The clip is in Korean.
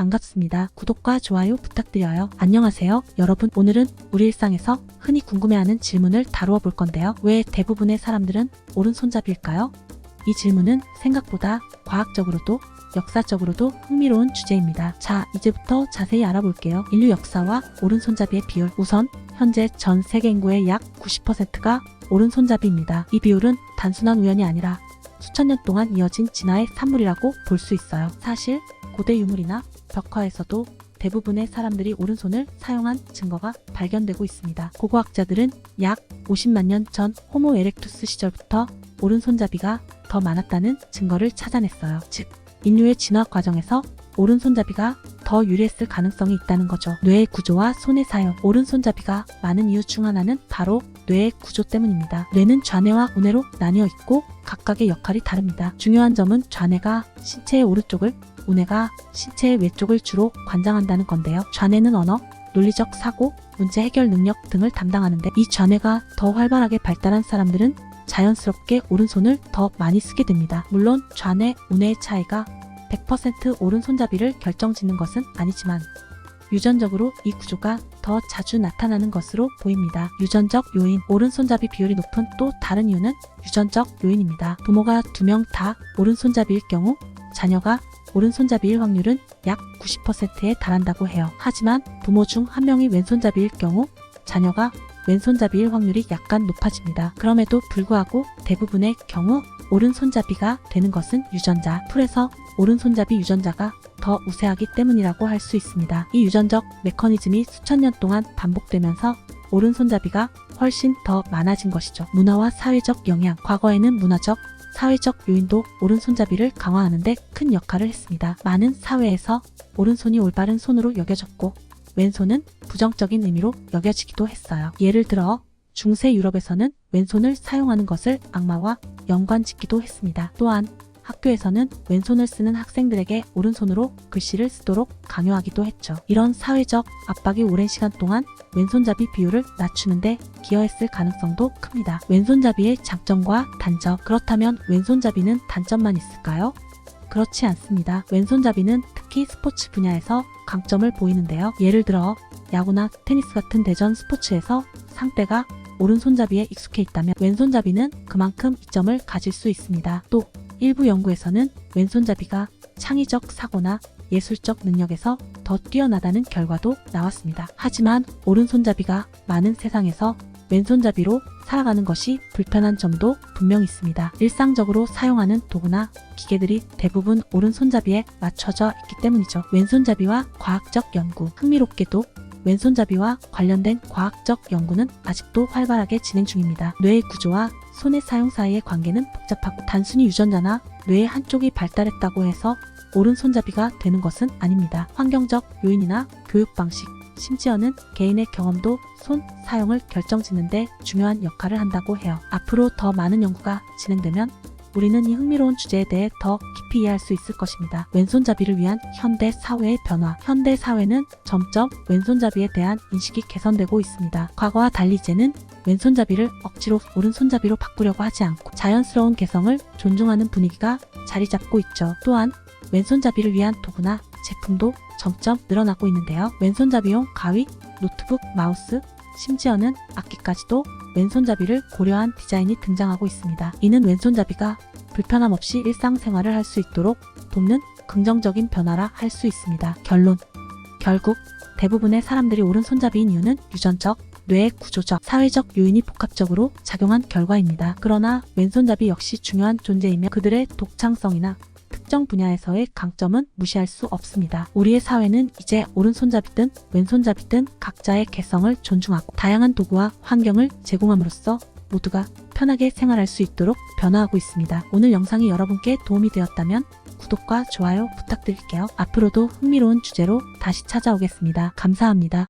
반갑습니다. 구독과 좋아요 부탁드려요. 안녕하세요. 여러분, 오늘은 우리 일상에서 흔히 궁금해하는 질문을 다루어 볼 건데요. 왜 대부분의 사람들은 오른손잡이일까요? 이 질문은 생각보다 과학적으로도 역사적으로도 흥미로운 주제입니다. 자, 이제부터 자세히 알아볼게요. 인류 역사와 오른손잡이의 비율. 우선 현재 전 세계 인구의 약 90%가 오른손잡이입니다. 이 비율은 단순한 우연이 아니라 수천 년 동안 이어진 진화의 산물이라고 볼 수 있어요. 사실 고대 유물이나 벽화에서도 대부분의 사람들이 오른손을 사용한 증거가 발견되고 있습니다. 고고학자들은 약 50만 년 전 호모 에렉투스 시절부터 오른손잡이가 더 많았다는 증거를 찾아냈어요. 즉, 인류의 진화 과정에서 오른손잡이가 더 유리했을 가능성이 있다는 거죠. 뇌의 구조와 손의 사용. 오른손잡이가 많은 이유 중 하나는 바로 뇌의 구조 때문입니다. 뇌는 좌뇌와 우뇌로 나뉘어 있고 각각의 역할이 다릅니다. 중요한 점은 좌뇌가 신체의 오른쪽을, 우뇌가 신체의 왼쪽을 주로 관장한다는 건데요. 좌뇌는 언어, 논리적 사고, 문제 해결 능력 등을 담당하는데, 이 좌뇌가 더 활발하게 발달한 사람들은 자연스럽게 오른손을 더 많이 쓰게 됩니다. 물론 좌뇌, 우뇌의 차이가 100% 오른손잡이를 결정짓는 것은 아니지만 유전적으로 이 구조가 더 자주 나타나는 것으로 보입니다. 유전적 요인. 오른손잡이 비율이 높은 또 다른 이유는 유전적 요인입니다. 부모가 2명 다 오른손잡이일 경우 자녀가 오른손잡이일 확률은 약 90%에 달한다고 해요. 하지만 부모 중 1명이 왼손잡이일 경우 자녀가 왼손잡이일 확률이 약간 높아집니다. 그럼에도 불구하고 대부분의 경우 오른손잡이가 되는 것은 유전자 풀에서 오른손잡이 유전자가 더 우세하기 때문이라고 할 수 있습니다. 이 유전적 메커니즘이 수천 년 동안 반복되면서 오른손잡이가 훨씬 더 많아진 것이죠. 문화와 사회적 영향. 과거에는 문화적, 사회적 요인도 오른손잡이를 강화하는데 큰 역할을 했습니다. 많은 사회에서 오른손이 올바른 손으로 여겨졌고 왼손은 부정적인 의미로 여겨지기도 했어요. 예를 들어 중세 유럽에서는 왼손을 사용하는 것을 악마와 연관짓기도 했습니다. 또한 학교에서는 왼손을 쓰는 학생들에게 오른손으로 글씨를 쓰도록 강요하기도 했죠. 이런 사회적 압박이 오랜 시간 동안 왼손잡이 비율을 낮추는데 기여했을 가능성도 큽니다. 왼손잡이의 장점과 단점. 그렇다면 왼손잡이는 단점만 있을까요? 그렇지 않습니다. 왼손잡이는 특히 스포츠 분야에서 강점을 보이는데요. 예를 들어 야구나 테니스 같은 대전 스포츠에서 상대가 오른손잡이에 익숙해 있다면 왼손잡이는 그만큼 이점을 가질 수 있습니다. 또 일부 연구에서는 왼손잡이가 창의적 사고나 예술적 능력에서 더 뛰어나다는 결과도 나왔습니다. 하지만 오른손잡이가 많은 세상에서 왼손잡이로 살아가는 것이 불편한 점도 분명 있습니다. 일상적으로 사용하는 도구나 기계들이 대부분 오른손잡이에 맞춰져 있기 때문이죠. 왼손잡이와 과학적 연구. 흥미롭게도 왼손잡이와 관련된 과학적 연구는 아직도 활발하게 진행 중입니다. 뇌의 구조와 손의 사용 사이의 관계는 복잡하고 단순히 유전자나 뇌의 한쪽이 발달했다고 해서 오른손잡이가 되는 것은 아닙니다. 환경적 요인이나 교육 방식, 심지어는 개인의 경험도 손 사용을 결정짓는데 중요한 역할을 한다고 해요. 앞으로 더 많은 연구가 진행되면 우리는 이 흥미로운 주제에 대해 더 깊이 이해할 수 있을 것입니다. 왼손잡이를 위한 현대 사회의 변화. 현대 사회는 점점 왼손잡이에 대한 인식이 개선되고 있습니다. 과거와 달리 이제는 왼손잡이를 억지로 오른손잡이로 바꾸려고 하지 않고 자연스러운 개성을 존중하는 분위기가 자리 잡고 있죠. 또한 왼손잡이를 위한 도구나 제품도 점점 늘어나고 있는데요. 왼손잡이용 가위, 노트북, 마우스, 심지어는 악기까지도 왼손잡이를 고려한 디자인이 등장하고 있습니다. 이는 왼손잡이가 불편함 없이 일상생활을 할 수 있도록 돕는 긍정적인 변화라 할 수 있습니다. 결론. 결국 대부분의 사람들이 오른손잡이인 이유는 유전적, 뇌의 구조적, 사회적 요인이 복합적으로 작용한 결과입니다. 그러나 왼손잡이 역시 중요한 존재이며 그들의 독창성이나 특정 분야에서의 강점은 무시할 수 없습니다. 우리의 사회는 이제 오른손잡이든 왼손잡이든 각자의 개성을 존중하고 다양한 도구와 환경을 제공함으로써 모두가 편하게 생활할 수 있도록 변화하고 있습니다. 오늘 영상이 여러분께 도움이 되었다면 구독과 좋아요 부탁드릴게요. 앞으로도 흥미로운 주제로 다시 찾아오겠습니다. 감사합니다.